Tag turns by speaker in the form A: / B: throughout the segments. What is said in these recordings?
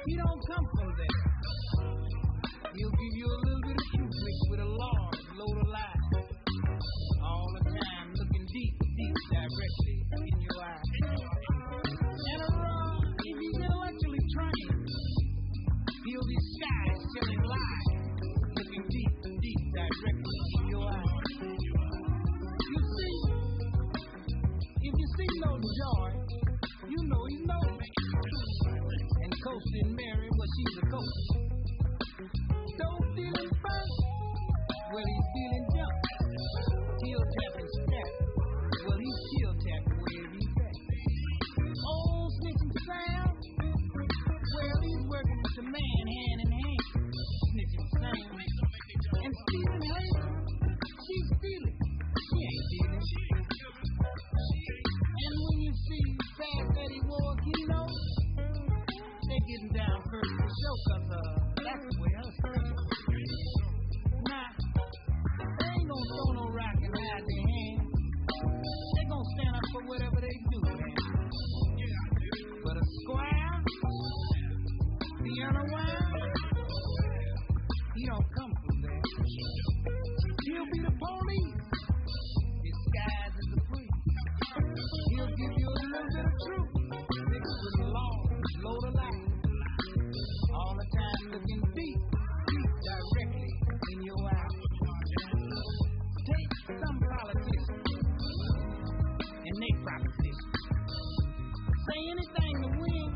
A: He don't come from there. He'll give you a little bit of truth mixed with a large load of lies. All the time looking deep, deep, directly in your eyes. And if he's intellectually trained, he'll disguise telling lies, looking deep, deep, directly in your eyes. You see, if you see no joy, you know he's no man. And coasting Mary, well, she's a coast. Don't feel him first, well, he's feeling jump. Heel tap and snap, well, he's heel tapping where he's at. Oh, snitching Sam, well, he's working with the man hand in hand. Snitching Sam. And Stephen Hayes, she's stealing. She ain't stealing. And when you see Fast Eddie Wargino, they're getting down first for show, cause that's the way us do. Nah, they ain't gonna throw no rock and hide their hand. They gonna stand up for whatever they do, man. But a squire, the unaware, he don't come from there. He'll be the police, disguised as the priest. He'll give you a little bit of truth, mixed with a large load of lies. All the time looking deep, deep, directly in your eyes. Take some politicians and make propositions. Say anything to win,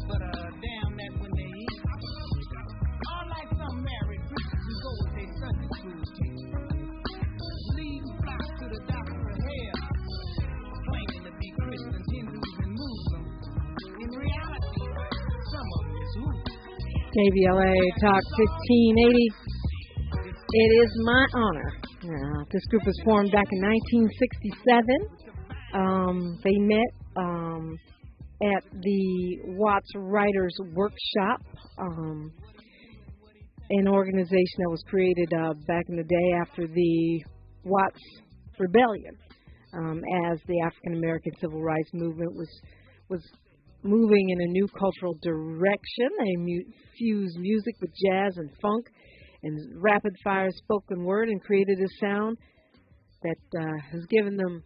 A: but damn that when they eat. Or like some married preachers who go with their Sunday school teachers, leading flocks to the doctor of hell, claiming to be Christians, Hindus, and Muslims. In reality, some of them is who?
B: KBLA Talk 1580. It is my honor. This group was formed back in 1967. They met at the Watts Riots workshop, an organization that was created back in the day after the Watts Rebellion, as the African American Civil Rights Movement was moving in a new cultural direction. They fused music with jazz and funk and rapid-fire spoken word and created a sound that has given them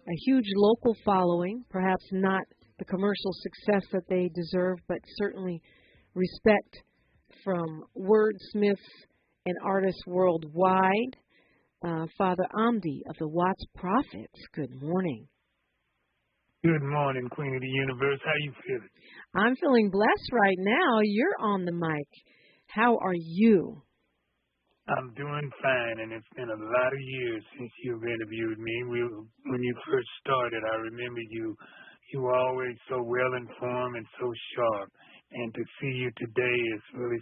B: a huge local following, perhaps not the commercial success that they deserve, but certainly respect from wordsmiths and artists worldwide. Father Amde of the Watts Prophets, good morning.
C: Good morning, Queen of the Universe. How you feeling?
B: I'm feeling blessed right now. You're on the mic. How are you?
C: I'm doing fine, and it's been a lot of years since you've interviewed me. When you first started, I remember you were always so well informed and so sharp. And to see you today is really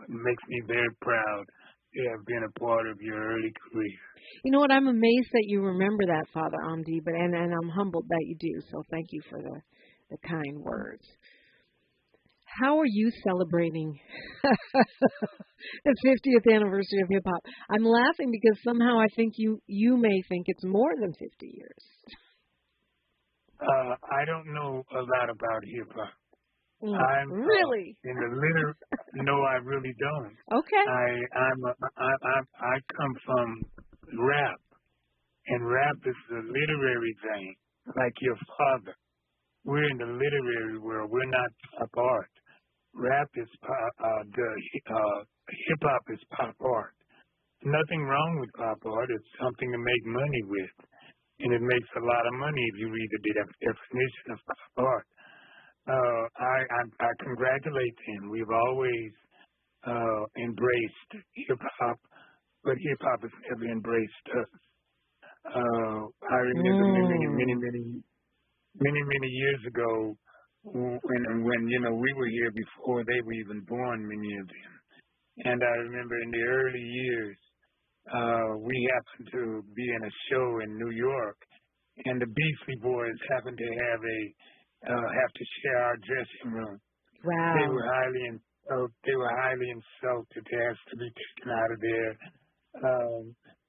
C: makes me very proud to have been a part of your early career.
B: You know what? I'm amazed that you remember that, Father Amde, and I'm humbled that you do. So thank you for the kind words. How are you celebrating the 50th anniversary of hip-hop? I'm laughing because somehow I think you may think it's more than 50 years.
C: I don't know a lot about hip-hop.
B: Really?
C: No, I really don't.
B: Okay.
C: I come from rap, and rap is a literary thing, like your father. We're in the literary world. We're not pop art. Rap is hip-hop is pop art. Nothing wrong with pop art. It's something to make money with, and it makes a lot of money if you read the definition of pop art. I congratulate them. We've always embraced hip-hop, but hip-hop has never embraced us. I remember many years ago when we were here before they were even born, many of them. And I remember in the early years, we happened to be in a show in New York, and the Beasley Boys happened to have to share our dressing room.
B: Wow.
C: They were highly insulted. They asked to be taken out of there.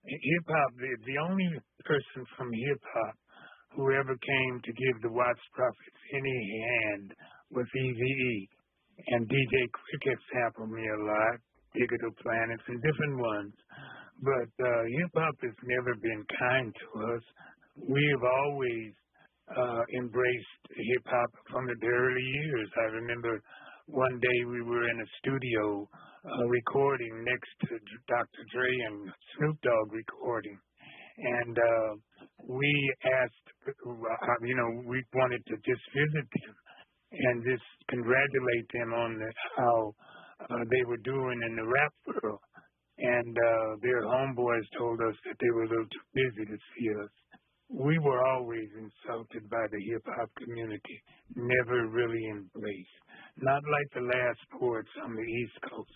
C: Hip-hop, the only person from hip-hop who ever came to give the Watts Prophets any hand was Eazy-E. and DJ Quick has sampled me a lot, Digital Planets and different ones. But hip-hop has never been kind to us. We have always embraced hip-hop from the early years. I remember one day we were in a studio recording next to Dr. Dre and Snoop Dogg recording. And we asked, we wanted to just visit them and just congratulate them on how they were doing in the rap world. And their homeboys told us that they were a little too busy to see us. We were always insulted by the hip-hop community, never really embraced. Not like the last poets on the East Coast.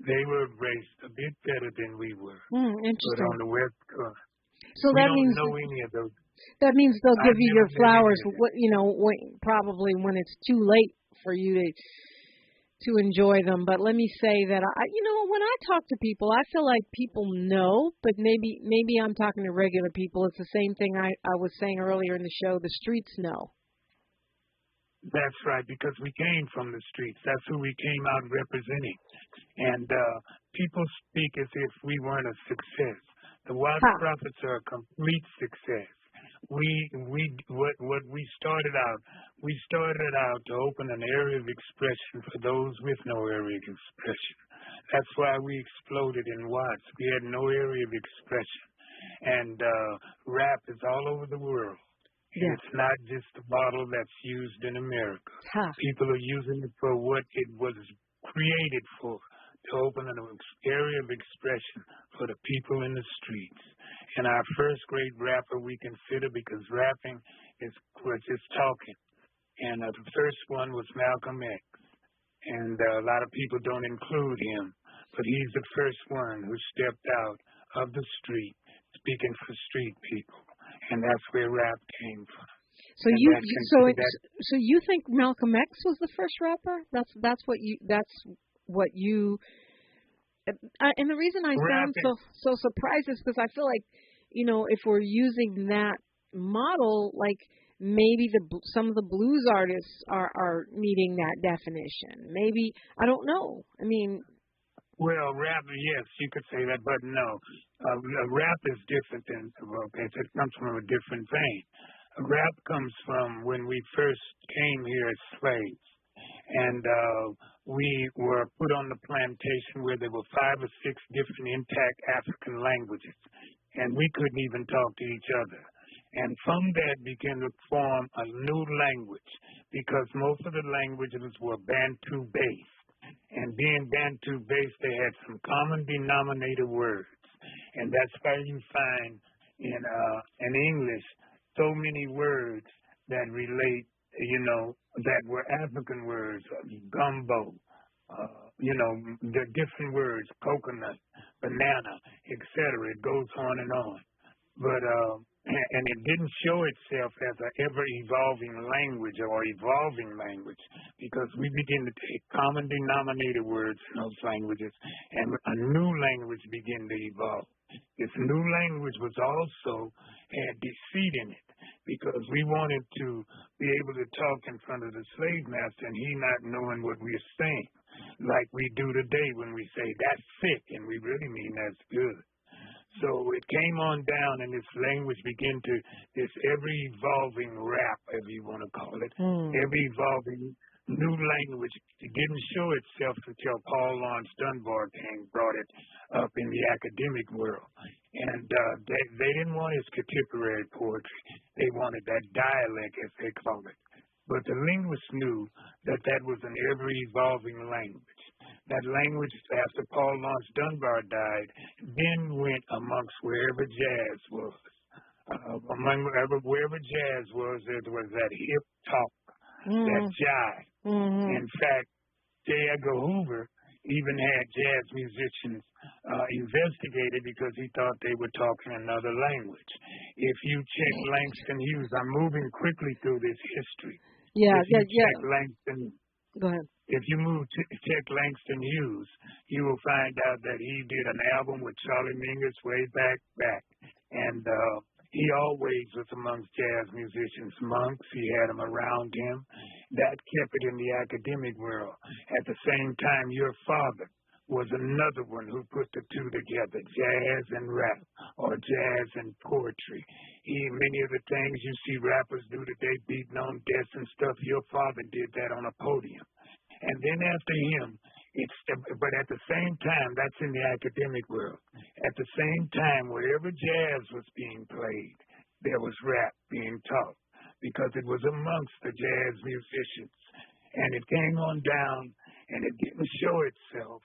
C: They were embraced a bit better than we were.
B: Interesting.
C: But on the West Coast,
B: so
C: we
B: that
C: don't
B: means
C: know any of those.
B: That means they'll give you your flowers, probably when it's too late for you to enjoy them. But let me say that when I talk to people, I feel like people know, but maybe I'm talking to regular people. It's the same thing I was saying earlier in the show. The streets know.
C: That's right, because we came from the streets. That's who we came out representing. And people speak as if we weren't a success. The Watts Prophets are a complete success. What we started out to open an area of expression for those with no area of expression. That's why we exploded in Watts. We had no area of expression. And rap is all over the world. Yeah. It's not just a bottle that's used in America. People are using it for what it was created for, to open an area of expression for the people in the streets. And our first great rapper we consider, because rapping was just talking. And the first one was Malcolm X. And a lot of people don't include him, but he's the first one who stepped out of the street, speaking for street people. And that's where rap came from.
B: So you think Malcolm X was the first rapper? That's what you. And the reason I sound so surprised is because I feel like, if we're using that model, like maybe some of the blues artists are meeting that definition. Maybe, I don't know. I mean.
C: Well, rap, yes, you could say that, but no. Rap is different than it comes from a different vein. Rap comes from when we first came here as slaves. And we were put on the plantation where there were 5 or 6 different intact African languages. And we couldn't even talk to each other. And from that began to form a new language, because most of the languages were Bantu-based. And being Bantu-based, they had some common denominator words. And that's why you find in English so many words that relate, that were African words, gumbo, the different words, coconut, banana, etc. It goes on and on. But, and it didn't show itself as an ever-evolving language or evolving language, because we begin to take common denominator words in those languages, and a new language began to evolve. This new language was also had deceit in it, because we wanted to be able to talk in front of the slave master and he not knowing what we're saying, like we do today when we say, that's sick, and we really mean that's good. So it came on down, and this language began to, this ever-evolving rap, if you want to call it, ever-evolving new language. It didn't show itself until Paul Laurence Dunbar brought it up in the academic world. And they didn't want his contemporary poetry. They wanted that dialect, as they call it. But the linguists knew that that was an ever-evolving language. That language, after Paul Laurence Dunbar died, then went amongst wherever jazz was. Wherever jazz was, there was that hip talk, that jive. In fact, J. Edgar Hoover even had jazz musicians investigated because he thought they were talking another language. If you check Langston Hughes, I'm moving quickly through this history. Check Langston,
B: go ahead.
C: If you check Langston Hughes, you will find out that he did an album with Charlie Mingus way back. And He always was amongst jazz musicians, monks. He had them around him. That kept it in the academic world. At the same time, your father was another one who put the two together, jazz and rap, or jazz and poetry. Many of the things you see rappers do today, beating on desks and stuff, your father did that on a podium. And then after him, but at the same time, that's in the academic world. At the same time, wherever jazz was being played, there was rap being taught, because it was amongst the jazz musicians. And it came on down, and it didn't show itself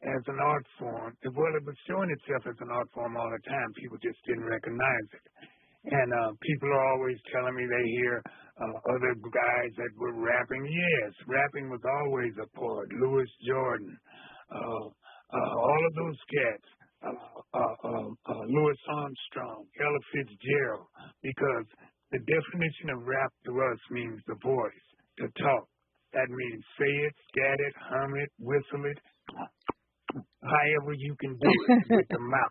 C: as an art form. Well, it was showing itself as an art form all the time. People just didn't recognize it. And people are always telling me they hear other guys that were rapping. Yes, rapping was always a part. Louis Jordan, all of those cats, Louis Armstrong, Ella Fitzgerald, because the definition of rap to us means the voice, to talk. That means say it, scat it, hum it, whistle it, however you can do it with the mouth.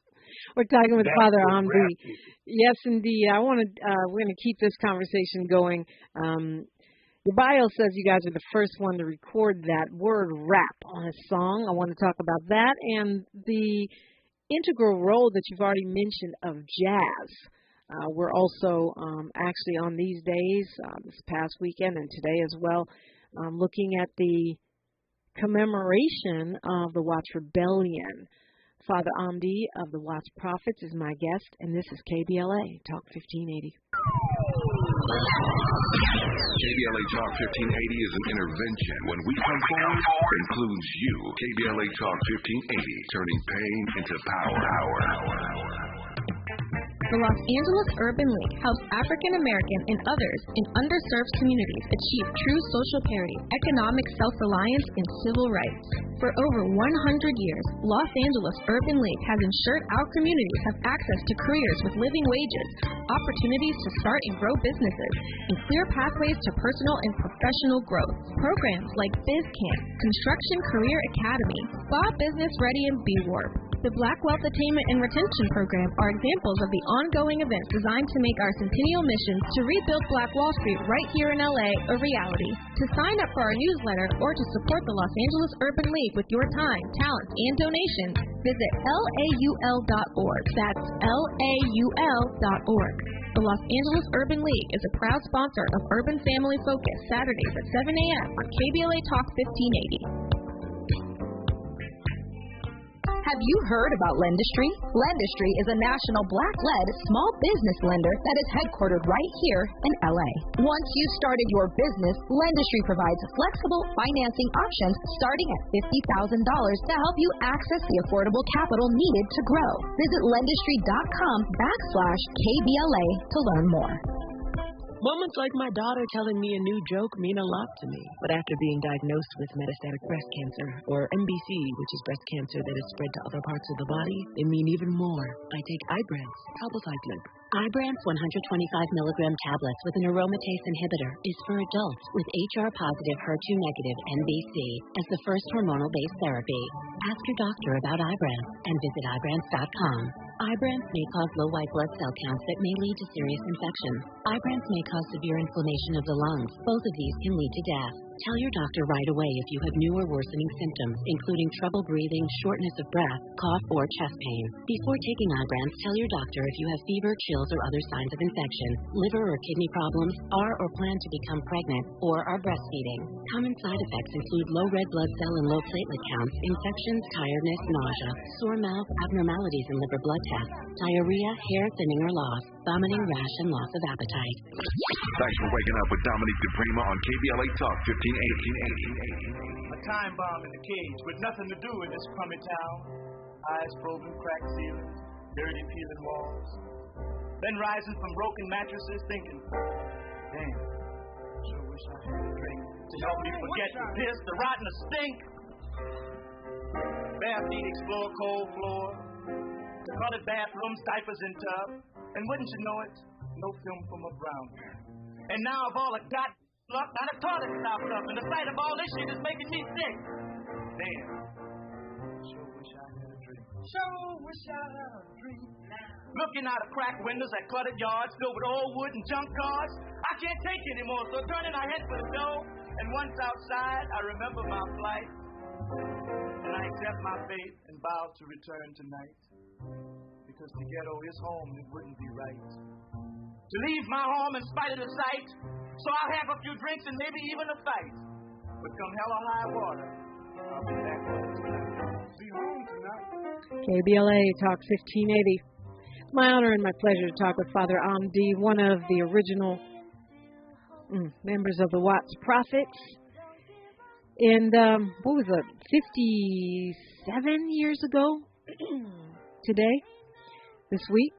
B: We're talking with Father Amde.
C: Yes,
B: indeed. We're going to keep this conversation going. Your bio says you guys are the first one to record that word rap on a song. I want to talk about that and the integral role that you've already mentioned of jazz. We're also actually on these days, this past weekend and today as well, looking at the commemoration of the Watts Rebellion. Father Amde of the Watts Prophets is my guest, and this is KBLA, Talk 1580.
D: KBLA Talk 1580 is an intervention. When we come forward, it includes you. KBLA Talk 1580, turning pain into power.
E: The Los Angeles Urban League helps African American and others in underserved communities achieve true social parity, economic self-reliance, and civil rights. For over 100 years, Los Angeles Urban League has ensured our communities have access to careers with living wages, opportunities to start and grow businesses, and clear pathways to personal and professional growth. Programs like BizCamp, Construction Career Academy, Spa Business Ready, and B-Warp. The Black Wealth Attainment and Retention Program are examples of the ongoing events designed to make our centennial mission to rebuild Black Wall Street right here in LA a reality. To sign up for our newsletter or to support the Los Angeles Urban League with your time, talents, and donations, visit laul.org. That's laul.org. The Los Angeles Urban League is a proud sponsor of Urban Family Focus, Saturdays at 7 a.m. on KBLA Talk 1580. Have you heard about Lendistry? Lendistry is a national Black-led small business lender that is headquartered right here in LA. Once you've started your business, Lendistry provides flexible financing options starting at $50,000 to help you access the affordable capital needed to grow. Visit lendistry.com/KBLA to learn more.
F: Moments like my daughter telling me a new joke mean a lot to me. But after being diagnosed with metastatic breast cancer, or MBC, which is breast cancer that is spread to other parts of the body, they mean even more. I take Ibrance, palbociclib.
G: Ibrance 125 milligram tablets with an aromatase inhibitor is for adults with HR-positive, HER2-negative MBC as the first hormonal-based therapy. Ask your doctor about Ibrance and visit Ibrance.com. Ibrance may cause low white blood cell counts that may lead to serious infections. Ibrance may cause severe inflammation of the lungs. Both of these can lead to death. Tell your doctor right away if you have new or worsening symptoms, including trouble breathing, shortness of breath, cough, or chest pain. Before taking Ibrance, tell your doctor if you have fever, chills, or other signs of infection, liver or kidney problems, are or plan to become pregnant, or are breastfeeding. Common side effects include low red blood cell and low platelet counts, infections, tiredness, nausea, sore mouth, abnormalities in liver blood tests, diarrhea, hair thinning or loss, vomiting, rash, and loss of appetite.
D: Thanks for waking up with Dominique DePrima on KBLA Talk 1580.
A: A time bomb in the cage with nothing to do in this crummy town. Eyes probing cracked ceilings, dirty peeling walls. Then rising from broken mattresses thinking, damn, sure wish I had a drink to help me forget the piss, the rotten, the stink. Bare feet explore cold floor, the colored bathrooms, diapers in tub, and wouldn't you know it, no film from a brown girl. And now of all the luck, not a toilet stopped up, and the sight of all this shit is making me sick. Damn, sure wish I had a drink. Sure wish I had a dream now.
H: Looking out of cracked windows at cluttered yards filled with old wood and junk cars. I can't take it anymore, so turning I head for the door. And once outside, I remember my flight. And I accept my fate and vow to return tonight. Because the ghetto is home, it wouldn't be right to leave my home in spite of the sight. So I'll have a few drinks and maybe even a fight. But come hell or high water, I'll be back home tonight. Be home tonight.
B: KBLA Talk 1580. It's my honor and my pleasure to talk with Father Amde, one of the original members of the Watts Prophets. And what was it, 57 years ago today, this week,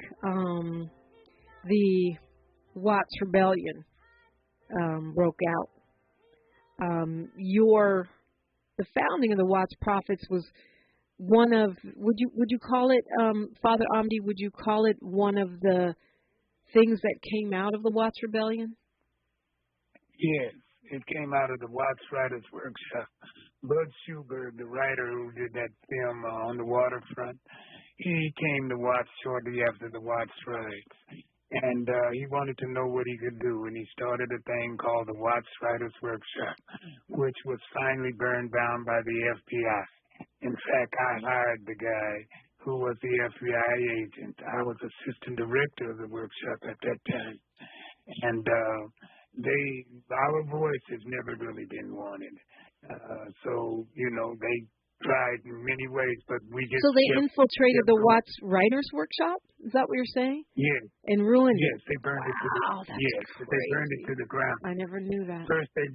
B: the Watts Rebellion broke out. The founding of the Watts Prophets was one of, would you call it, Father Amde, would you call it one of the things that came out of the Watts Rebellion?
C: Yes, it came out of the Watts Writers Workshop. Bud Schuberg, the writer who did that film On the Waterfront, he came to Watts shortly after the Watts Riots. And he wanted to know what he could do, and he started a thing called the Watts Writers Workshop, which was finally burned down by the FBI. In fact, I hired the guy who was the FBI agent. I was assistant director of the workshop at that time. And our voice has never really been wanted. So, they tried in many ways, but we just...
B: So they infiltrated the Watts Writers Workshop? Is that what you're saying?
C: Yes.
B: And ruined it?
C: Yes, they burned it to the...
B: That's crazy.
C: They burned it to the ground.
B: I never knew that.
C: First, they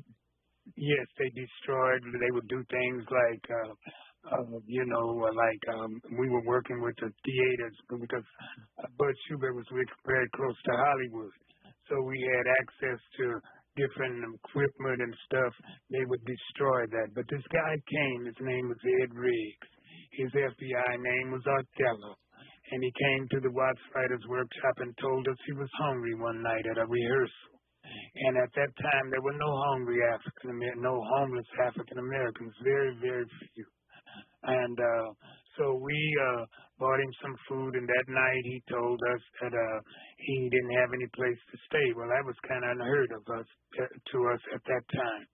C: destroyed... They would do things like... we were working with the theaters because Bud Schubert was very close to Hollywood. So we had access to different equipment and stuff. They would destroy that. But this guy came. His name was Ed Riggs. His FBI name was Othello. And he came to the Watts Writers Workshop and told us he was hungry one night at a rehearsal. And at that time, there were no homeless African Americans, very, very few. And so we bought him some food, and that night he told us that he didn't have any place to stay. Well, that was kind of unheard of to us at that time.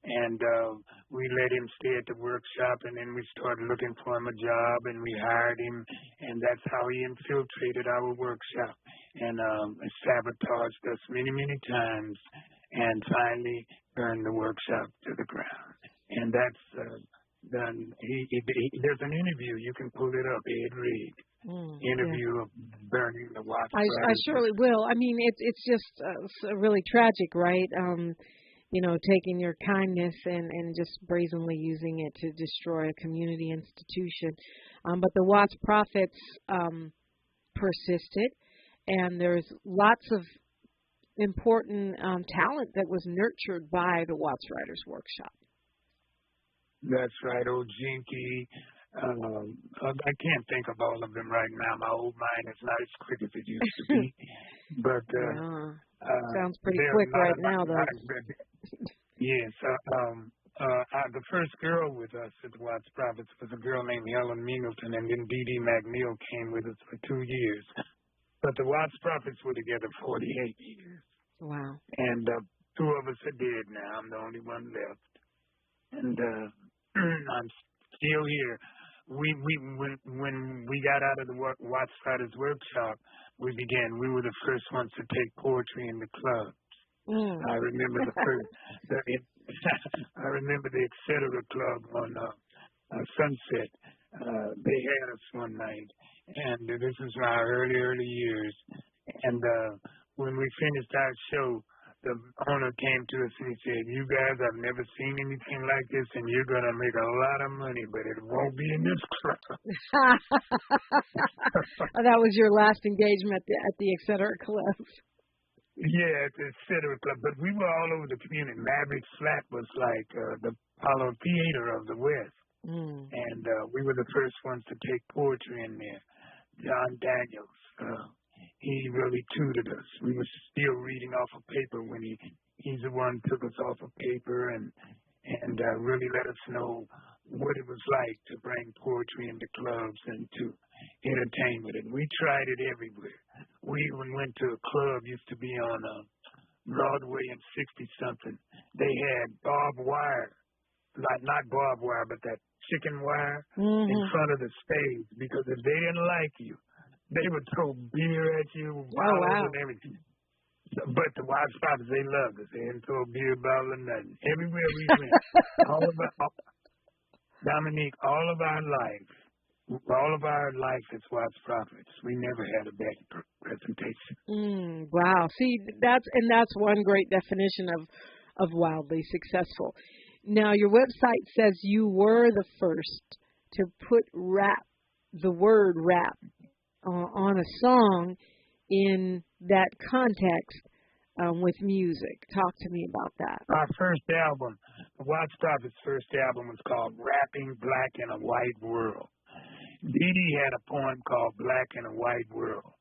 C: And we let him stay at the workshop, and then we started looking for him a job, and we hired him, and that's how he infiltrated our workshop and sabotaged us many, many times, and finally burned the workshop to the ground. And that's... there's an interview. You can pull it up, Ed Reed. Interview of burning the Watts.
B: I surely will. I mean, it's just really tragic, right? Taking your kindness and just brazenly using it to destroy a community institution. But the Watts Prophets persisted, and there's lots of important talent that was nurtured by the Watts Writers Workshop.
C: That's right, old Jinky. I can't think of all of them right now. My old mind is not as quick as it used to be. But
B: sounds pretty quick right now, though.
C: Yes. The first girl with us at the Watts Prophets was a girl named Helen Mingleton, and then Dee Dee McNeil came with us for 2 years. But the Watts Prophets were together 48 years.
B: Wow.
C: And 2 of us are dead now. I'm the only one left. And I'm still here. When we got out of the Watts Writers Workshop, we were the first ones to take poetry in the clubs. I remember I remember the Etc. Club on Sunset. They had us one night, and this is my early years. And when we finished our show, the owner came to us and he said, "You guys, I've never seen anything like this, and you're going to make a lot of money, but it won't be in this club."
B: That was your last engagement at the Etc. Club.
C: Yeah, at the Etc. Club. But we were all over the community. Maverick Flat was like the Apollo Theater of the West. And we were the first ones to take poetry in there. John Daniels. He really tutored us. We were still reading off of paper when he's the one took us off of paper and really let us know what it was like to bring poetry into clubs and to entertain with it. We tried it everywhere. We even went to a club, used to be on Broadway and 60-something. They had barbed wire, not barbed wire, but that chicken wire in front of the stage, because if they didn't like you, they would throw beer at you, bottles and everything. But the Watts Riots, they loved us. They didn't throw a beer bottle or nothing. Everywhere we went, Dominique, all of our life as Watts Prophets, we never had a bad presentation.
B: Wow. See, that's one great definition of wildly successful. Now, your website says you were the first to put the word rap, on a song in that context with music. Talk to me about that.
C: Our first album, Watts Prophets' first album, was called Rappin Black in a White World. Dee Dee had a poem called Black in a White World.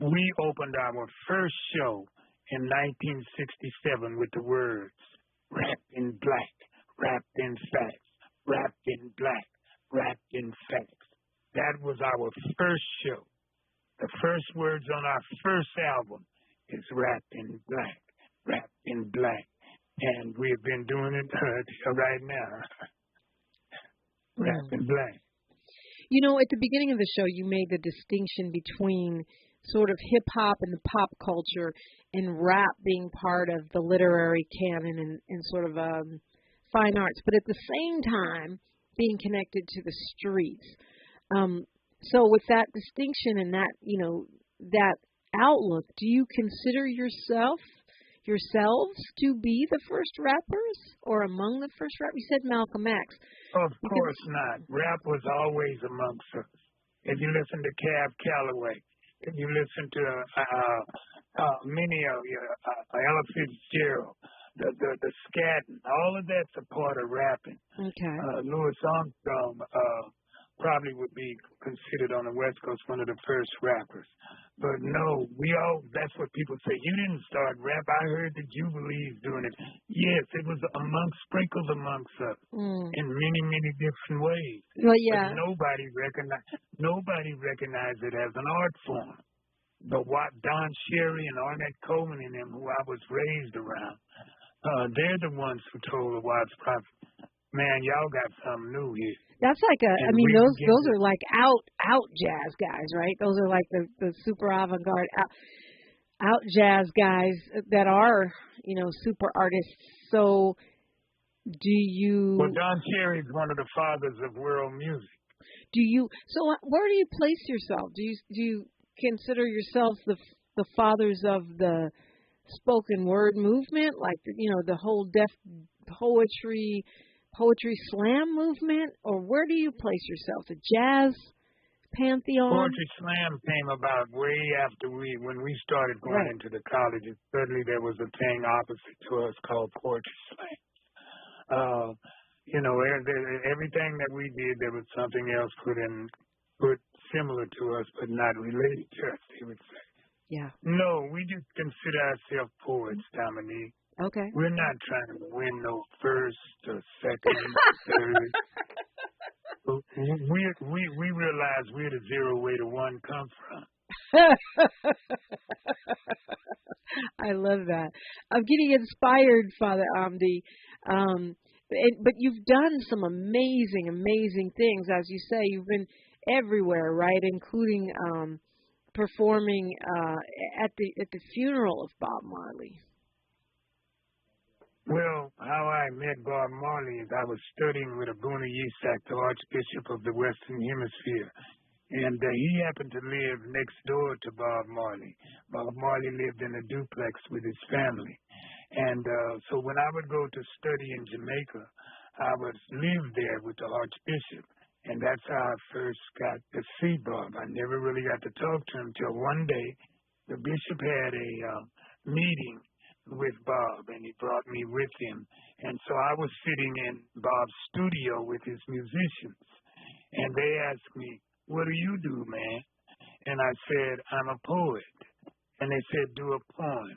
C: We opened our first show in 1967 with the words, wrapped in black, wrapped in facts, wrapped in black, wrapped in facts. That was our first show. The first words on our first album is wrapped in black, wrapped in black. And we've been doing it right now. Wrapped in black.
B: You know, at the beginning of the show, you made the distinction between sort of hip-hop and the pop culture and rap being part of the literary canon and sort of fine arts, but at the same time being connected to the streets. So with that distinction and that, that outlook, do you consider yourselves to be the first rappers or among the first rappers? You said Malcolm X.
C: Of course not. Rap was always amongst us. If you listen to Cab Calloway, if you listen to many of Ella Fitzgerald, the scatting, all of that's a part of rapping.
B: Okay.
C: Louis Armstrong probably would be considered on the West Coast one of the first rappers. But no, that's what people say. You didn't start rap. I heard the Jubilees doing it. Yes, it was sprinkled amongst us in many, many different ways.
B: Well, yeah.
C: But nobody recognized it as an art form. But Don Cherry and Ornette Coleman and them, who I was raised around, they're the ones who told the Watts Prophets, man, y'all got something new here.
B: That's like those are like out jazz guys, right? Those are like the super avant-garde out jazz guys that are, super artists. So
C: Well, Don Cherry is one of the fathers of world music.
B: So where do you place yourself? Do you consider yourselves the fathers of the spoken word movement, like the whole deaf poetry slam movement, or where do you place yourself? The jazz pantheon?
C: Poetry slam came about way after when we started going into the colleges. Certainly there was a thing opposite to us called poetry slam. Everything that we did, there was something else put similar to us, but not related to us, they would say.
B: Yeah.
C: No, we just consider ourselves poets, Dominique.
B: Okay.
C: We're not trying to win no first or second, third. We realize we're the zero where the one comes from.
B: I love that. I'm getting inspired, Father Amde. But you've done some amazing, amazing things. As you say, you've been everywhere, right? Including performing at the funeral of Bob Marley.
C: Well, how I met Bob Marley is I was studying with Abuna Yisak, the Archbishop of the Western Hemisphere. And he happened to live next door to Bob Marley. Bob Marley lived in a duplex with his family. And so when I would go to study in Jamaica, I would live there with the Archbishop. And that's how I first got to see Bob. I never really got to talk to him until one day the bishop had a meeting with Bob, and he brought me with him. And so I was sitting in Bob's studio with his musicians, and they asked me, what do you do, man? And I said, I'm a poet. And they said, do a poem.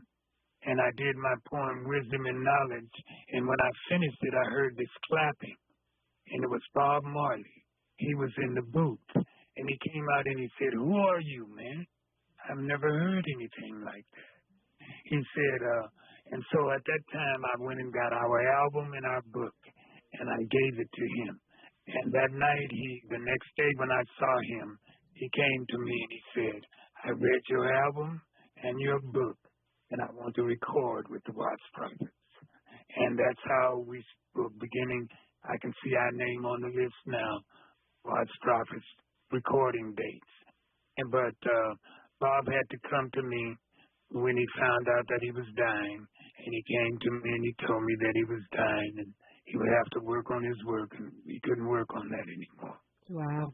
C: And I did my poem, Wisdom and Knowledge, and when I finished it, I heard this clapping. and it was Bob Marley. He was in the booth, and he came out and he said, "Who are you, man? I've never heard anything like that." He said, and so at that time I went and got our album and our book, and I gave it to him. And that night, the next day when I saw him, he came to me and he said, "I read your album and your book, and I want to record with the Watts Prophets." And that's how we were beginning. I can see our name on the list now, Watts Prophets recording dates. But Bob had to come to me when he found out that he was dying, and he came to me and he told me that he was dying and he would have to work on his work, and he couldn't work on that anymore.
B: Wow.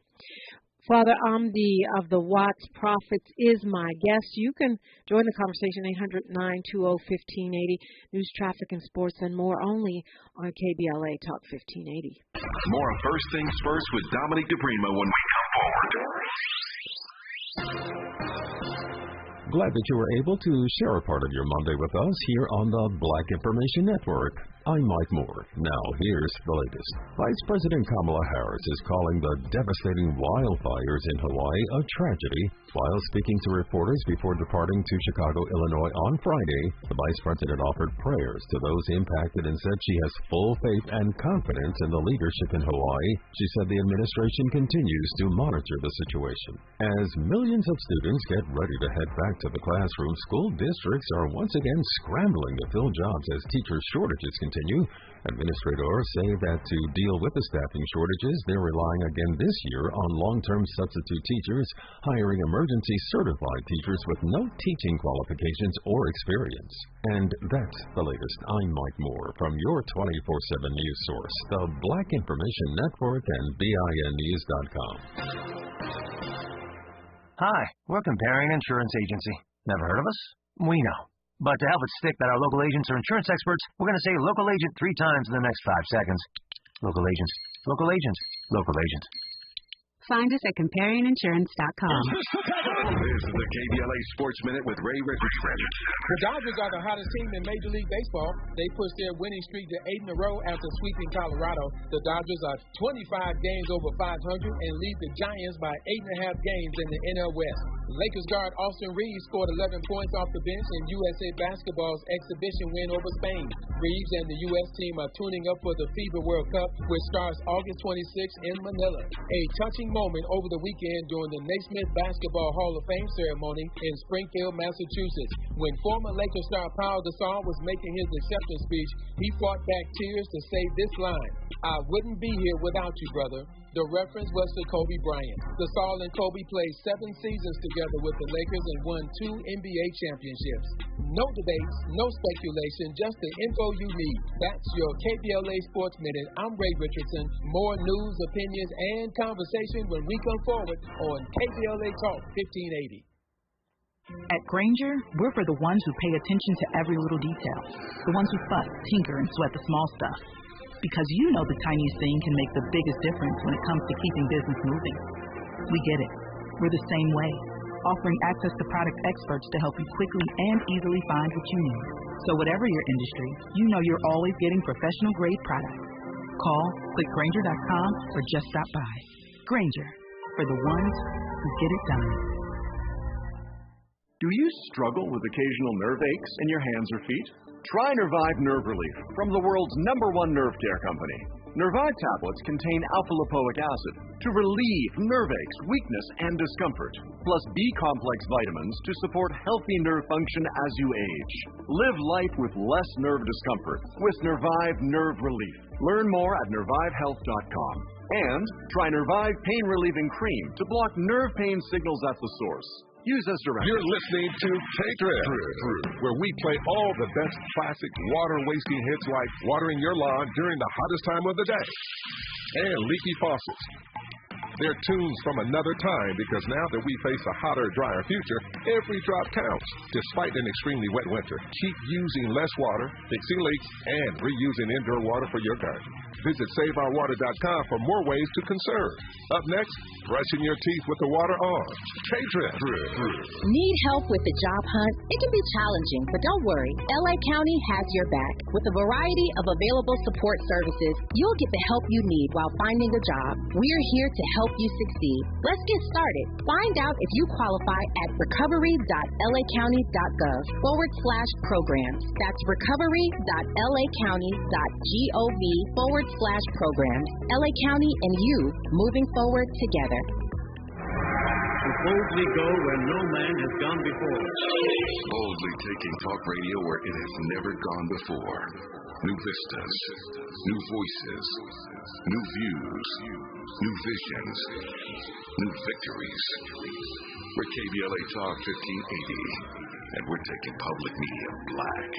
B: Father Amde of the Watts Prophets is my guest. You can join the conversation, 800-920-1580, news, traffic, and sports, and more only on KBLA Talk 1580.
D: More of First Things First with Dominique DePrima when we come forward.
I: Glad that you were able to share a part of your Monday with us here on the Black Information Network. I'm Mike Moore. Now, here's the latest. Vice President Kamala Harris is calling the devastating wildfires in Hawaii a tragedy. While speaking to reporters before departing to Chicago, Illinois on Friday, the Vice President offered prayers to those impacted and said she has full faith and confidence in the leadership in Hawaii. She said the administration continues to monitor the situation. As millions of students get ready to head back to the classroom, school districts are once again scrambling to fill jobs as teacher shortages continue. Administrators say that to deal with the staffing shortages, they're relying again this year on long-term substitute teachers, hiring emergency certified teachers with no teaching qualifications or experience. And that's the latest. I'm Mike Moore from your 24/7 news source, the Black Information Network and BINnews.com.
J: Hi, we're Comparing Insurance Agency. Never heard of us? We know. But to help it stick that our local agents are insurance experts, we're going to say local agent 3 times in the next 5 seconds. Local agent, local agent, local agent.
G: Find us at comparinginsurance.com.
D: This is the KBLA Sports Minute with Ray Richardson.
K: The Dodgers are the hottest team in Major League Baseball. They pushed their winning streak to 8 in a row after sweeping Colorado. The Dodgers are 25 games over 500 and lead the Giants by 8.5 games in the NL West. Lakers guard Austin Reeves scored 11 points off the bench in USA Basketball's exhibition win over Spain. Reeves and the U.S. team are tuning up for the FIBA World Cup, which starts August 26 in Manila. A touching moment over the weekend during the Naismith Basketball Hall of Fame ceremony in Springfield, Massachusetts. When former Lakers star Paul Gasol was making his acceptance speech, he fought back tears to say this line: "I wouldn't be here without you, brother." The reference was to Kobe Bryant. Gasol and Kobe played 7 seasons together with the Lakers and won 2 NBA championships. No debates, no speculation, just the info you need. That's your KBLA Sports Minute. I'm Ray Richardson. More news, opinions, and conversation when we come forward on KBLA Talk 1580.
L: At Grainger, we're for the ones who pay attention to every little detail. The ones who fuss, tinker, and sweat the small stuff. Because you know the tiniest thing can make the biggest difference when it comes to keeping business moving. We get it. We're the same way, offering access to product experts to help you quickly and easily find what you need. So whatever your industry, you know you're always getting professional-grade products. Call, click Grainger.com, or just stop by. Grainger, for the ones who get it done.
M: Do you struggle with occasional nerve aches in your hands or feet? Try Nervive Nerve Relief from the world's #1 nerve care company. Nervive tablets contain alpha-lipoic acid to relieve nerve aches, weakness, and discomfort, plus B-complex vitamins to support healthy nerve function as you age. Live life with less nerve discomfort with Nervive Nerve Relief. Learn more at nervivehealth.com. And try Nervive Pain Relieving Cream to block nerve pain signals at the source. Use us directly.
N: You're listening to Take Thrift, where we play all the best classic water-wasting hits like watering your lawn during the hottest time of the day and leaky faucets. They're tunes from another time because now that we face a hotter, drier future, every drop counts. Despite an extremely wet winter, keep using less water, fixing leaks, and reusing indoor water for your garden. Visit SaveOurWater.com for more ways to conserve. Up next, brushing your teeth with the water on. K-Trip.
O: Need help with the job hunt? It can be challenging, but don't worry. LA County has your back. With a variety of available support services, you'll get the help you need while finding a job. We're here to help you succeed. Let's get started. Find out if you qualify at recovery.lacounty.gov/programs. That's recovery.lacounty.gov/programs. LA County and you, moving forward together.
P: Boldly go where no man has gone before.
D: Boldly taking talk radio where it has never gone before. New vistas, new voices, new views, new visions, new victories. We're KBLA Talk 1580, and we're taking public media black.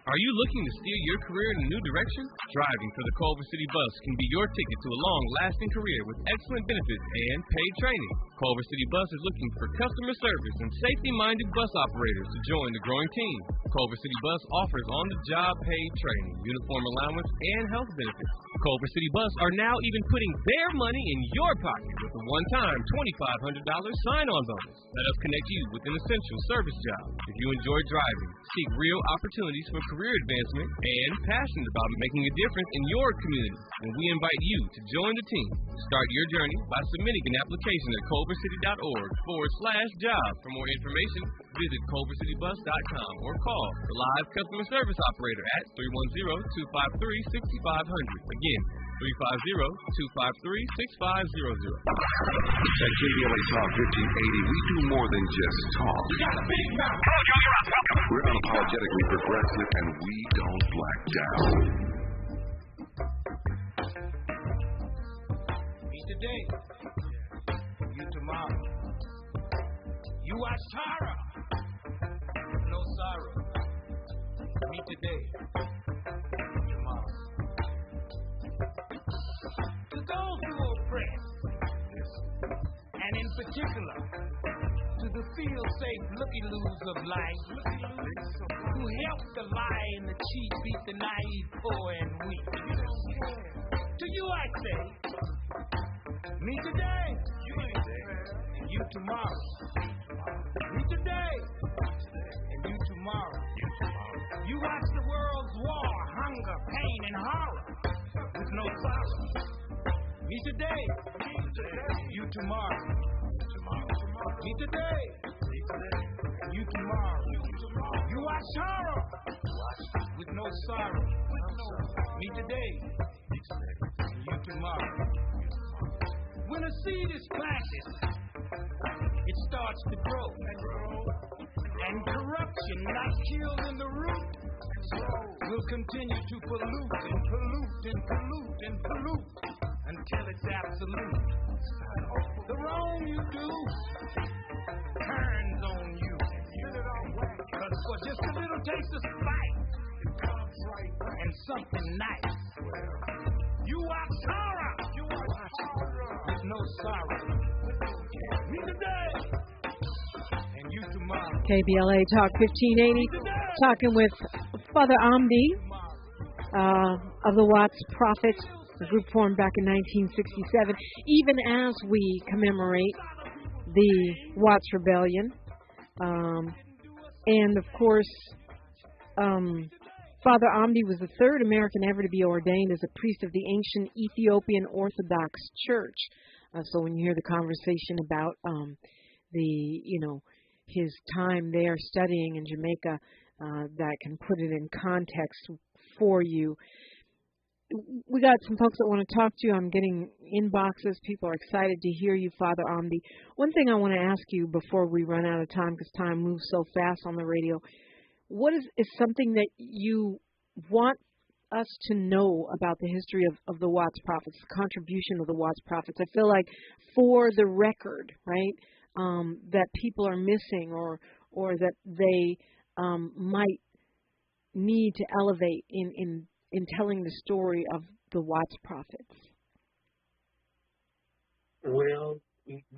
Q: Are you looking to steer your career in a new direction? Driving for the Culver City Bus can be your ticket to a long-lasting career with excellent benefits and paid training. Culver City Bus is looking for customer service and safety-minded bus operators to join the growing team. Culver City Bus offers on-the-job paid training, uniform allowance, and health benefits. Culver City Bus are now even putting their money in your pocket with a one-time $2,500 sign-on bonus. Let us connect you with an essential service job. If you enjoy driving, seek real opportunities for career advancement, and passionate about making a difference in your community, and we invite you to join the team. Start your journey by submitting an application at culvercity.org/job. For more information, visit culvercitybus.com or call the live customer service operator at 310-253-6500. Again, 350-253-6500.
D: At KBLA Talk 1580, we do more than just talk.
A: You got a big mouth.
D: We're unapologetically progressive, and we don't black down.
A: Me today, you tomorrow. You watch Tara, no sorrow. Me today, tomorrow. To those who oppress, and in particular, to the feel-safe looky-loos of life, who help the lie and the cheat beat the naive, poor and weak. To you I say, me today, and you tomorrow. Me today, and you tomorrow. You watch the world's war, hunger, pain, and horror, with no sorrow. Me today, you tomorrow. Me today, you tomorrow. You watch sorrow, with no sorrow. Me today, you tomorrow. When a seed is planted, it starts to grow. And corruption, not killed in the root, will continue to pollute and pollute and pollute and pollute until it's absolute. The wrong you do turns on you. Because for just a little taste of spite and something nice, you watch horror with no sorrow. Me today and you tomorrow.
B: KBLA Talk 1580, talking with Father Amde of the Watts Prophets, a group formed back in 1967, even as we commemorate the Watts Rebellion. And, of course, Father Amde was the third American ever to be ordained as a priest of the ancient Ethiopian Orthodox Church. So when you hear the conversation about his time there studying in Jamaica, that can put it in context for you. We got some folks that want to talk to you. I'm getting inboxes. People are excited to hear you, Father Amde. One thing I want to ask you before we run out of time, because time moves so fast on the radio, what is something that you want us to know about the history of the Watts Prophets, the contribution of the Watts Prophets? I feel like for the record, right, that people are missing or that they might need to elevate in telling the story of the Watts Prophets?
C: Well,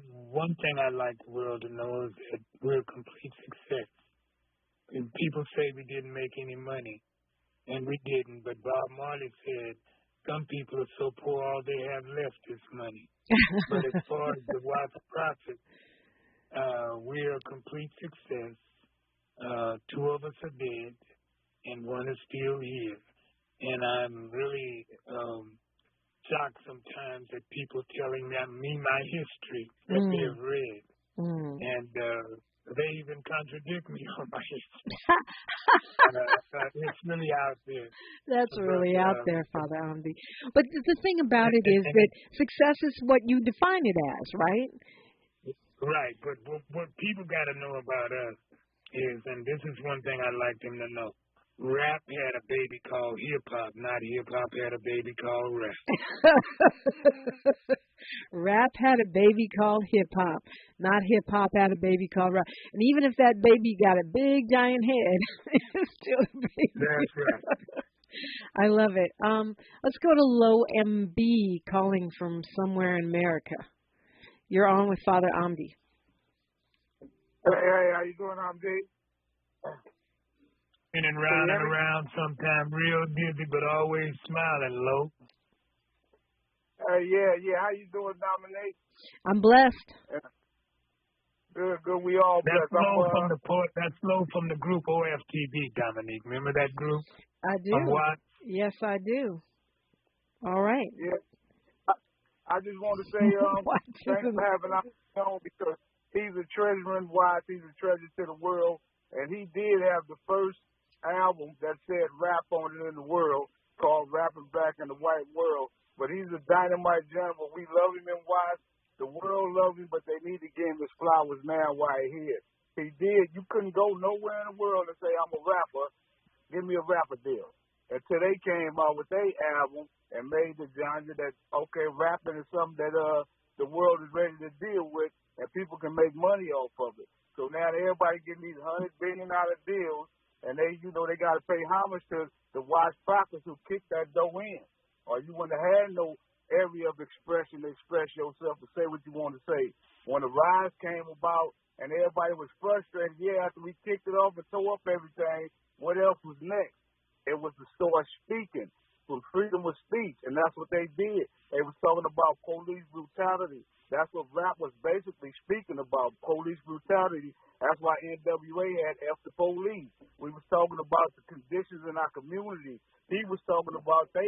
C: one thing I'd like the world to know is that we're a complete success. And people say we didn't make any money. and we didn't. But Bob Marley said, some people are so poor all they have left is money. But as far as the Watts Prophet, we're a complete success. 2 of us are dead, and 1 is still here. And I'm really shocked sometimes at people telling me my history that they have read. And they even contradict me on my history. It's really out there.
B: That's really out there, Father Amde. But the thing about it is that success is what you define it as, right?
C: Right. But what people got to know about us is, and this is one thing I'd like them to know, rap had a baby called hip-hop, not hip-hop had a baby called rap.
B: Rap had a baby called hip-hop, not hip-hop had a baby called rap. And even if that baby got a big, giant head, it's still a baby.
C: That's right.
B: I love it. Let's go to Low MB calling from somewhere in America. You're on with Father Amde.
R: Hey, how you doing, Amde?
C: In and round and around, sometimes real dizzy, but always smiling, Low.
R: Yeah. How you doing, Dominique?
B: I'm blessed.
R: Yeah. Good. We all blessed.
C: That's Low from the group OFTV, Dominique. Remember that group?
B: I do.
C: From what?
B: Yes, I do. All right.
R: Yeah. I just want to say thanks for having us on, because he's a treasure in Watts. He's a treasure to the world. And he did have the first album that said rap on it in the world, called Rappin Black in the White World. But he's a dynamite gentleman. We love him in Watts. The world loves him, but they need to give him his flowers now while he's here. He did. You couldn't go nowhere in the world and say, I'm a rapper. Give me a rapper deal. Until they came out with their album and made the genre that, okay, rapping is something that the world is ready to deal with and people can make money off of it. So now everybody getting these $100 billion deals, and they got to pay homage to the Watts prophets who kicked that dough in. Or you wouldn't have had no area of expression to express yourself, to say what you want to say. When the rise came about and everybody was frustrated, after we kicked it off and tore up everything, what else was next? It was to start speaking from freedom of speech, and that's what they did. They was talking about police brutality. That's what rap was basically speaking about, police brutality. That's why NWA had F the Police. We was talking about the conditions in our community. They was talking about the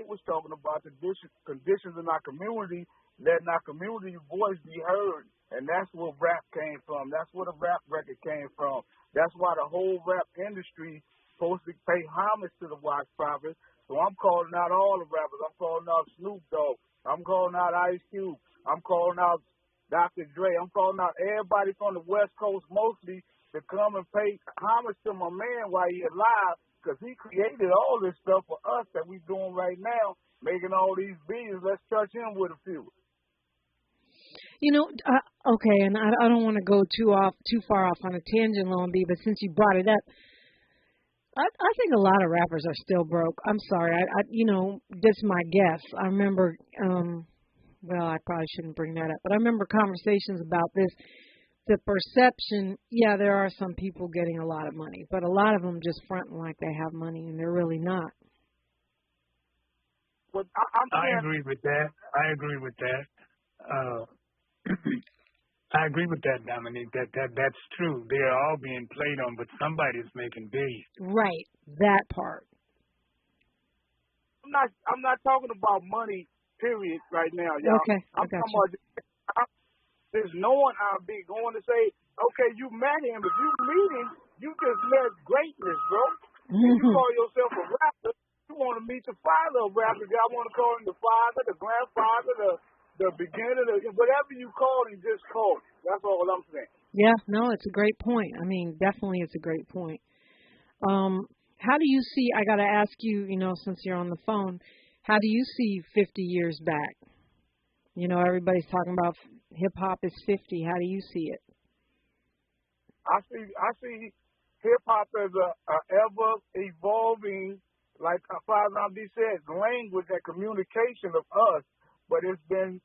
R: conditions in our community, letting our community voice be heard. And that's where rap came from. That's where the rap record came from. That's why the whole rap industry supposed to pay homage to the Watts Prophets. So I'm calling out all the rappers. I'm calling out Snoop Dogg. I'm calling out Ice Cube. I'm calling out Dr. Dre. I'm calling out everybody from the West Coast mostly to come and pay homage to my man while he's alive, because he created all this stuff for us that we're doing right now, making all these videos. Let's touch him with a few.
B: Okay, and I don't want to go too far off on a tangent, Lombi, but since you brought it up, I think a lot of rappers are still broke. I'm sorry. That's my guess. I remember, I probably shouldn't bring that up, but I remember conversations about this. The perception, there are some people getting a lot of money, but a lot of them just fronting like they have money, and they're really not.
R: Well,
C: I agree with that. I agree with that, Dominique. That's true. They are all being played on, but somebody's making billions.
B: Right, that part.
R: I'm not talking about money, period, right now, y'all.
B: Okay,
R: I'm talking about there's no one out there going to say, okay, you met him. If you meet him, you just met greatness, bro. If you call yourself a rapper, you want to meet the father of rappers. Y'all want to call him the father, the grandfather, the beginner, whatever you call him, just call him. That's all I'm saying.
B: Yeah, no, it's a great point. I mean, definitely it's a great point. How do you see, I got to ask you, since you're on the phone, how do you see 50 years back? Everybody's talking about hip-hop is 50. How do you see it?
R: I see hip-hop as a ever-evolving, like Father Amde said, language and communication of us, but it's been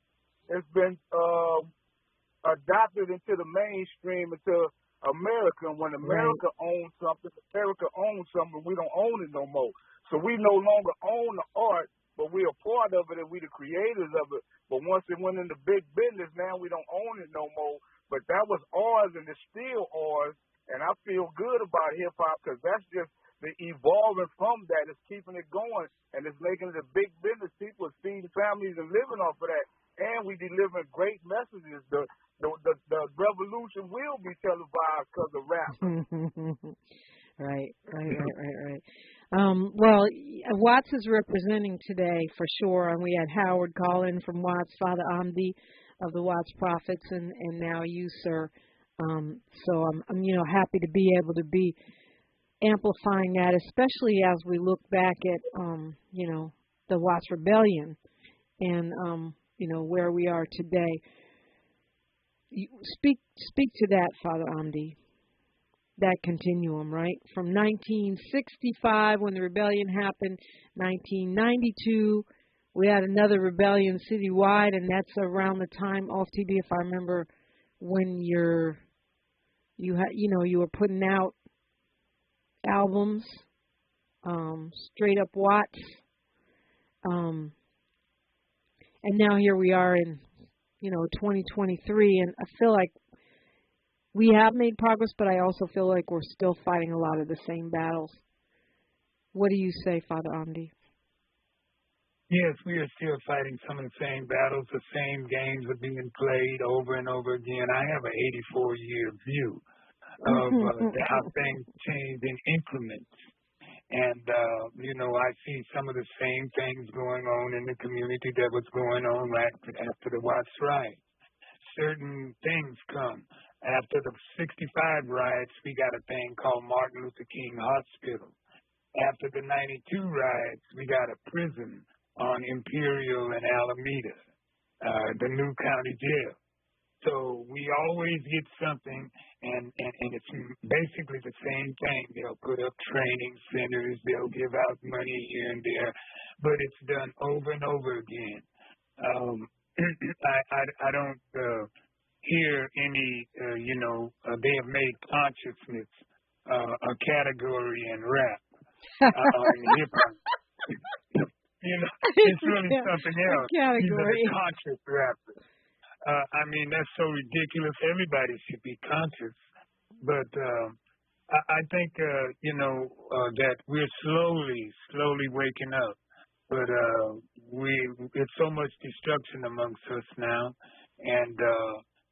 R: adopted into the mainstream, into America. And when America owns something, we don't own it no more. So we no longer own the art, but we're a part of it and we're the creators of it. But once it went into big business, now we don't own it no more. But that was ours and it's still ours. And I feel good about hip-hop because that's just the evolving from that. It's keeping it going and it's making it a big business. People are feeding families and living off of that. And we delivering great messages. The revolution will be televised because of rap.
B: Right. Well, Watts is representing today for sure, and we had Howard call in from Watts, Father Amde of the Watts Prophets, and now you, sir. So I'm happy to be able to be amplifying that, especially as we look back at the Watts Rebellion and where we are today. Speak to that, Father Amde. That continuum, right? From 1965, when the rebellion happened, 1992, we had another rebellion citywide, and that's around the time, off TV, if I remember, when you were putting out albums, straight up Watts, and now here we are in 2023, and I feel like we have made progress, but I also feel like we're still fighting a lot of the same battles. What do you say, Father Amde?
C: Yes, we are still fighting some of the same battles. The same games are being played over and over again. I have an 84-year view of how things change in increments. And, I see some of the same things going on in the community that was going on right after the Watts Riots. Certain things come. After the 65 riots, we got a thing called Martin Luther King Hospital. After the 92 riots, we got a prison on Imperial and Alameda, the new county jail. So we always get something, and it's basically the same thing. They'll put up training centers, they'll give out money here and there, but it's done over and over again. I don't hear any, they have made consciousness a category in rap, in hip-hop. It's really something else. These are the conscious rappers. That's so ridiculous. Everybody should be conscious. But I think, that we're slowly waking up. But it's so much destruction amongst us now. And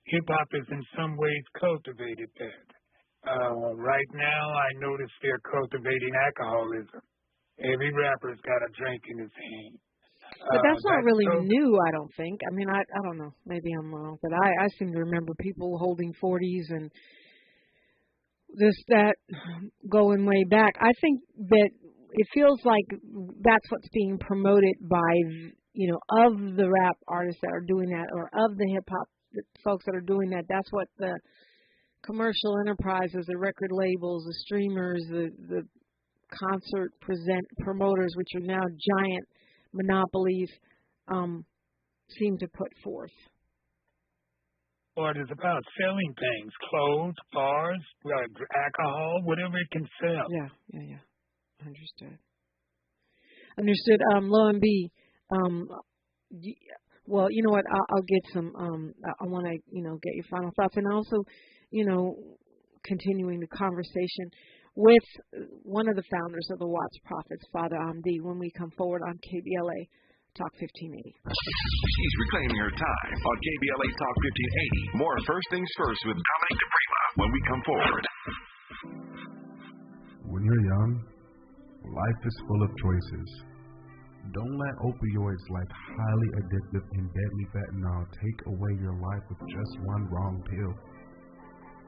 C: hip-hop is in some ways cultivated that. Right now, I notice they're cultivating alcoholism. Every rapper's got a drink in his hand.
B: But that's not really new, I don't think. I don't know. Maybe I'm wrong. But I seem to remember people holding 40s and that going way back. I think that it feels like that's what's being promoted by, of the rap artists that are doing that, or of the hip-hop folks that are doing that. That's what the commercial enterprises, the record labels, the streamers, the concert promoters, which are now giant monopolies, seem to put forth.
C: Or it is about selling things, clothes, bars, alcohol, whatever it can sell.
B: Yeah. Understood. Lo and B, well, you know what, I'll get some, I want to, get your final thoughts, and also, continuing the conversation with one of the founders of the Watts Prophets, Father Amde, when we come forward on KBLA Talk 1580.
D: She's reclaiming her time on KBLA Talk 1580. More First Things First with Dominic DePrima when we come forward.
S: When you're young, life is full of choices. Don't let opioids like highly addictive and deadly fentanyl take away your life with just one wrong pill.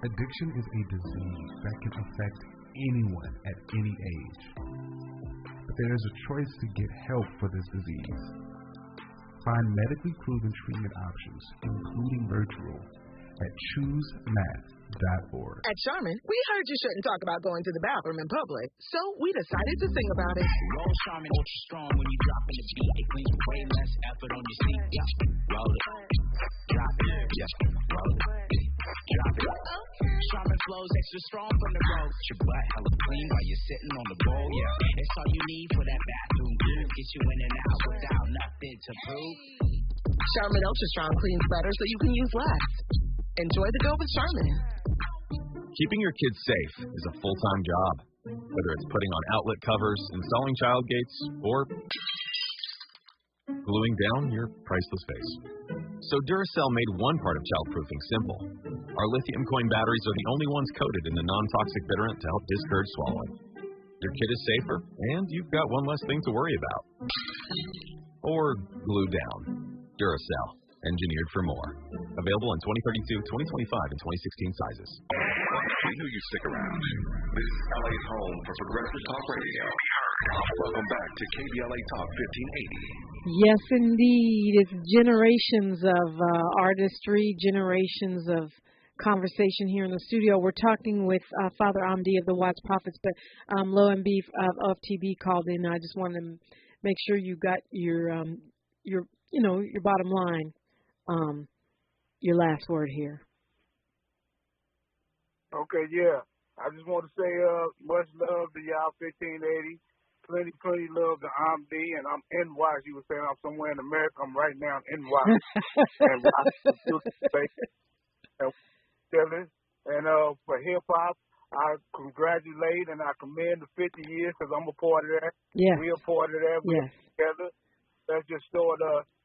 S: Addiction is a disease that can affect anyone at any age. But there is a choice to get help for this disease. Find medically proven treatment options, including virtual, at choosemat.org.
T: At Charmin, we heard you shouldn't talk about going to the bathroom in public, so we decided to sing about it.
U: Roll Charmin ultra strong when you drop in the beat. It brings way less effort on your seat. Yeah, roll it, drop it, yeah, roll it. Drop it. Charmin flows extra strong from the road. Your butt hella clean while you're sitting on the bowl, yeah. It's all you need for that bathroom groove. Get you in and out without nothing to prove.
T: Charmin Ultra Strong cleans better so you can use less. Enjoy the go with Charmin.
E: Keeping your kids safe is a full-time job. Whether it's putting on outlet covers, installing child gates, or gluing down your priceless face. So Duracell made one part of childproofing simple. Our lithium coin batteries are the only ones coated in the non-toxic bitterant to help discourage swallowing. Your kid is safer, and you've got one less thing to worry about. Or glue down. Duracell, engineered for more. Available in 2032, 2025, and 2016 sizes.
D: We knew you'd stick around. This is LA's home for Progressive Talk Radio. Welcome back to KBLA Talk 1580.
B: Yes, indeed. It's generations of artistry, generations of conversation here in the studio. We're talking with Father Amde of the Watts Prophets, but Lo MB of TB called in. I just wanted to make sure you got your bottom line, your last word here.
R: Okay, yeah. I just want to say much love to y'all 1580. Plenty love to Amde, and I'm in Watts. You were saying I'm somewhere in America. I'm right now in Watts. And for hip-hop, I congratulate and I commend the 50 years because I'm a part of that.
B: Yeah.
R: We're a part of that. We're together. Let's just start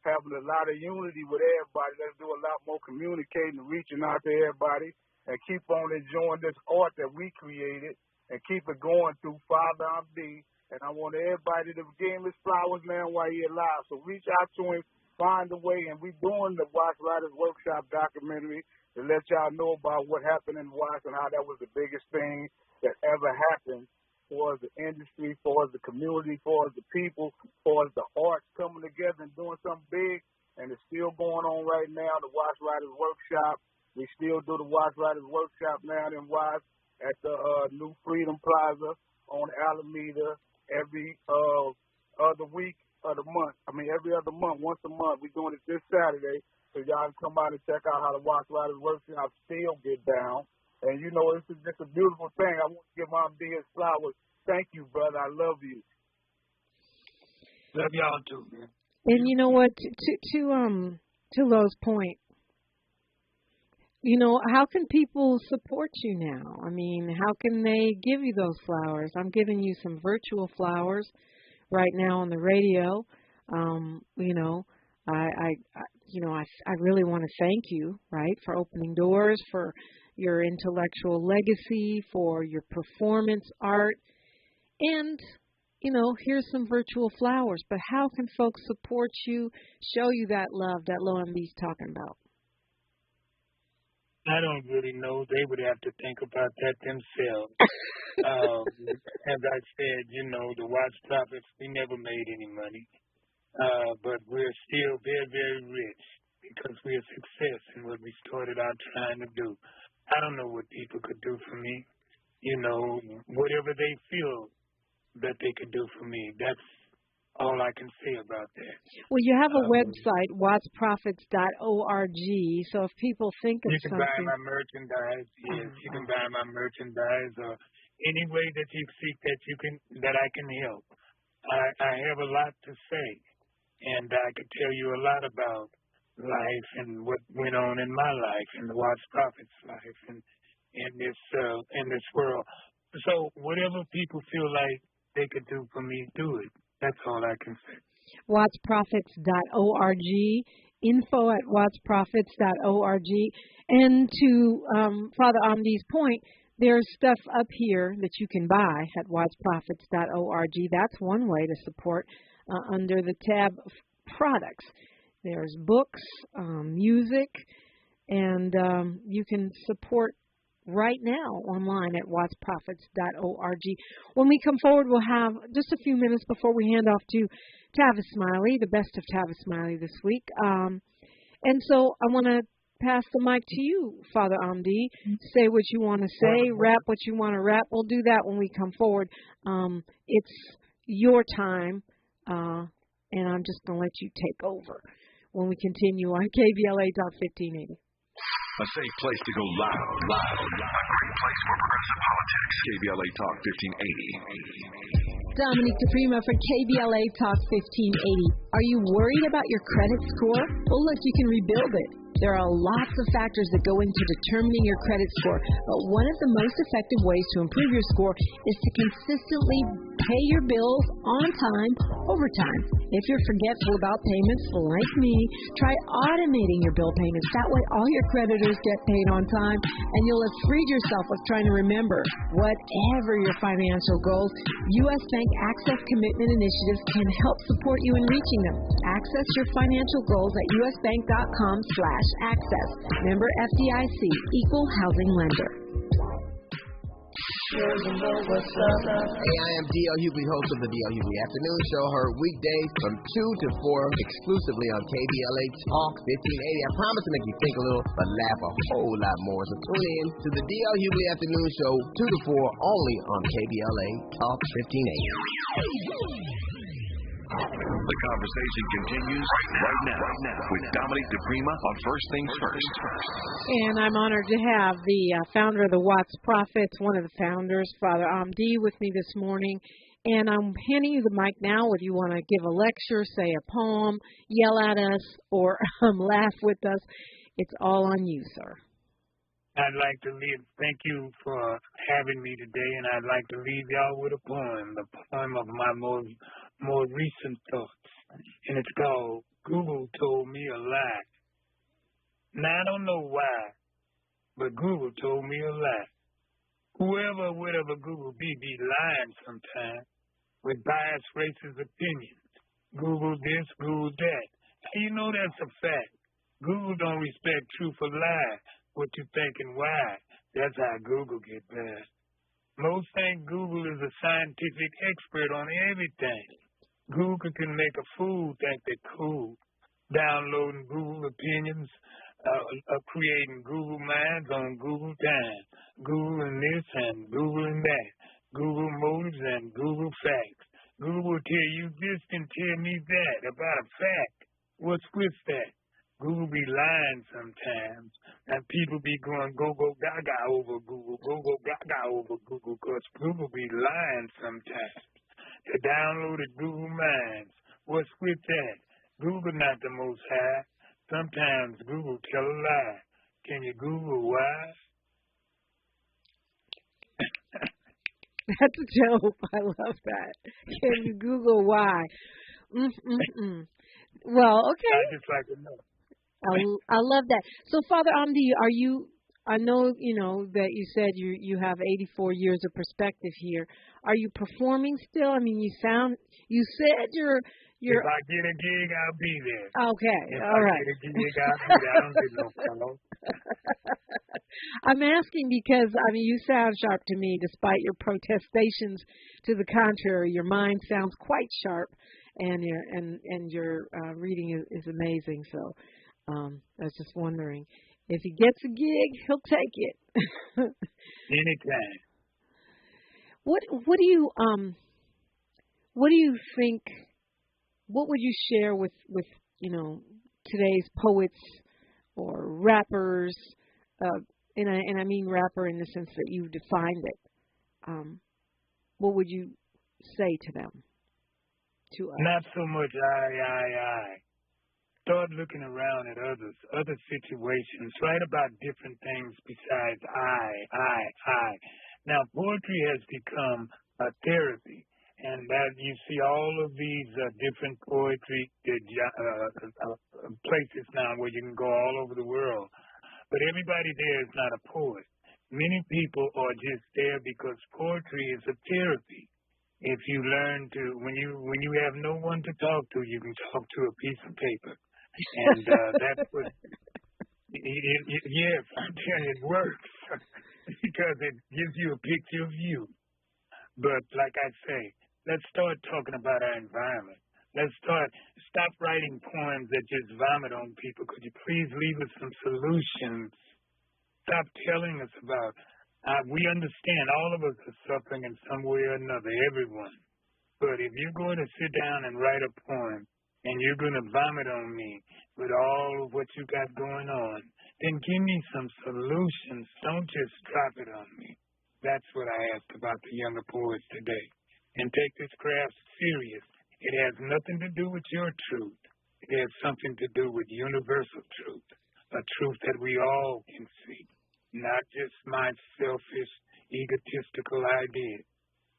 R: having a lot of unity with everybody. Let's do a lot more communicating and reaching out to everybody and keep on enjoying this art that we created and keep it going through Father Amde. And I want everybody to give him his flowers now while he's alive. So reach out to him, find a way. And we're doing the Watts Riots Workshop documentary to let y'all know about what happened in Watts and how that was the biggest thing that ever happened for the industry, for the community, for the people, for the arts coming together and doing something big. And it's still going on right now, the Watts Riots Workshop. We still do the Watts Riots Workshop now in Watts at the New Freedom Plaza on Alameda every other week of the month. Every other month, once a month. We're doing it this Saturday. So y'all can come out and check out how the Watts Riots Workshop still get down. And, this is just a beautiful thing. I want to give Mom D his flowers. Thank you, brother. I love you.
C: Love y'all too, man.
B: And you know what? To Lo's point, how can people support you now? How can they give you those flowers? I'm giving you some virtual flowers right now on the radio. I really want to thank you, right, for opening doors, for your intellectual legacy, for your performance art, and here's some virtual flowers. But how can folks support you, show you that love that Lo MB's talking about?
C: I don't really know. They would have to think about that themselves. As I said, the Watts Prophets, we never made any money. But we're still very, very rich because we're a success in what we started out trying to do. I don't know what people could do for me. Whatever they feel that they could do for me, that's all I can say about that.
B: Well, you have a website, wattsprophets.org, so if people think of something...
C: You can buy my merchandise, yes. You can buy my merchandise or any way that you seek that I can help. I have a lot to say, and I could tell you a lot about life and what went on in my life and the Watts Prophets' life and in this world. So whatever people feel like they could do for me, do it. That's all I can say.
B: wattsprophets.org, info@wattsprophets.org. And to Father Amde's point, there's stuff up here that you can buy at wattsprophets.org. That's one way to support under the tab products. There's books, music, and you can support right now online at wattsprophets.org. When we come forward, we'll have just a few minutes before we hand off to Tavis Smiley, the best of Tavis Smiley this week. And so I want to pass the mic to you, Father Amde. Say what you want to say, rap what you want to rap. We'll do that when we come forward. It's your time, and I'm just going to let you take over when we continue on KBLA Talk 1580.
D: A safe place to go loud. A great place for progressive politics. KBLA Talk 1580.
O: Dominique DePrima for KBLA Talk 1580. Are you worried about your credit score? Well, look, you can rebuild it. There are lots of factors that go into determining your credit score, but one of the most effective ways to improve your score is to consistently pay your bills on time, over time. If you're forgetful about payments, like me, try automating your bill payments. That way all your creditors get paid on time, and you'll have freed yourself of trying to remember. Whatever your financial goals, U.S. Bank Access Commitment Initiatives can help support you in reaching them. Access your financial goals at usbank.com/access. Member FDIC, Equal Housing Lender.
F: Hey, I am D.L. Hughley, host of the D.L. Hughley Afternoon Show, heard weekdays from 2 to 4 exclusively on KBLA Talk 1580. I promise to make you think a little, but laugh a whole lot more. So tune in to the D.L. Hughley Afternoon Show 2 to 4 only on KBLA Talk 1580.
D: The conversation continues right now with Dominique DePrima on First Things First.
B: And I'm honored to have the founder of the Watts Prophets, one of the founders, Father Amde, with me this morning. And I'm handing you the mic now. If you want to give a lecture, say a poem, yell at us, or laugh with us, it's all on you, sir.
C: I'd like to thank you for having me today, and I'd like to leave y'all with a poem, the poem of my more recent thoughts, and it's called Google Told Me a Lie. Now, I don't know why, but Google told me a lie. Whoever, whatever Google be lying sometimes with biased racist opinions. Google this, Google that. You know that's a fact. Google don't respect truth or lie. What you think and why. That's how Google get bad. Most think Google is a scientific expert on everything. Google can make a fool think they're cool. Downloading Google opinions, creating Google minds on Google time. Googling this and Googling that. Google motives and Google facts. Google will tell you this and tell me that about a fact. What's with that? Google be lying sometimes, and people be going go gaga over Google, go gaga over Google, because Google be lying sometimes. The downloaded Google minds, what's with that? Google not the most high. Sometimes Google tell a lie. Can you Google why?
B: That's a joke. I love that. Can you Google why? Well, okay.
C: I just like to know.
B: I love that. So, Father Amde, I know, that you said you have 84 years of perspective here. Are you performing still? I mean, you said you're...
C: If I get a gig, I'll be there.
B: Okay,
C: all right. If I get a gig, I'll be there. I don't get no fellow.
B: I'm asking because, you sound sharp to me, despite your protestations to the contrary. Your mind sounds quite sharp, and your reading is amazing, so... I was just wondering, if he gets a gig, he'll take it.
C: Anytime.
B: What do you think? What would you share with today's poets or rappers? And I mean rapper in the sense that you defined it. What would you say to them? To us?
C: Not so much I. Start looking around at other situations. Write about different things besides I. Now, poetry has become a therapy, and that you see all of these different poetry places now where you can go all over the world. But everybody there is not a poet. Many people are just there because poetry is a therapy. If you learn to, when you have no one to talk to, you can talk to a piece of paper. And that's what, yes, I'm telling you, it works because it gives you a picture of you. But like I say, let's start talking about our environment. Let's stop writing poems that just vomit on people. Could you please leave us some solutions? Stop telling us about, we understand all of us are suffering in some way or another, everyone. But if you're going to sit down and write a poem, and you're going to vomit on me with all of what you got going on, then give me some solutions. Don't just drop it on me. That's what I ask about the younger poets today. And take this craft serious. It has nothing to do with your truth. It has something to do with universal truth, a truth that we all can see, not just my selfish, egotistical ideas.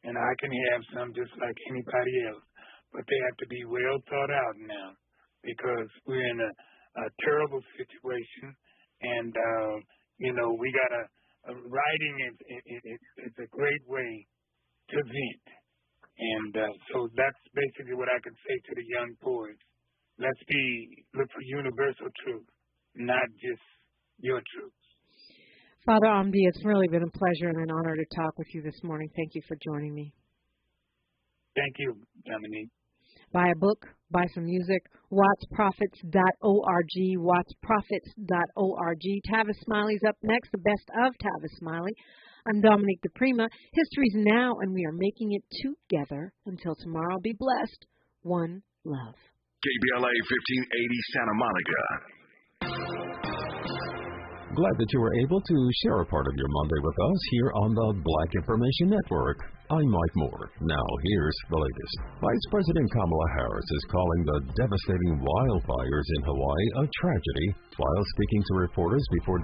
C: And I can have some just like anybody else, but they have to be well thought out now because we're in a terrible situation. And, we got writing is a great way to vent. And so that's basically what I can say to the young poets. Let's look for universal truth, not just your truth.
B: Father Amde, it's really been a pleasure and an honor to talk with you this morning. Thank you for joining me.
C: Thank you, Dominique.
B: Buy a book, buy some music, wattsprophets.org, wattsprophets.org. Tavis Smiley's up next, the best of Tavis Smiley. I'm Dominique DePrima. History's now, and we are making it together. Until tomorrow, be blessed. One love.
D: KBLA 1580 Santa Monica.
I: Glad that you were able to share a part of your Monday with us here on the Black Information Network. I'm Mike Moore. Now, here's the latest. Vice President Kamala Harris is calling the devastating wildfires in Hawaii a tragedy while speaking to reporters before the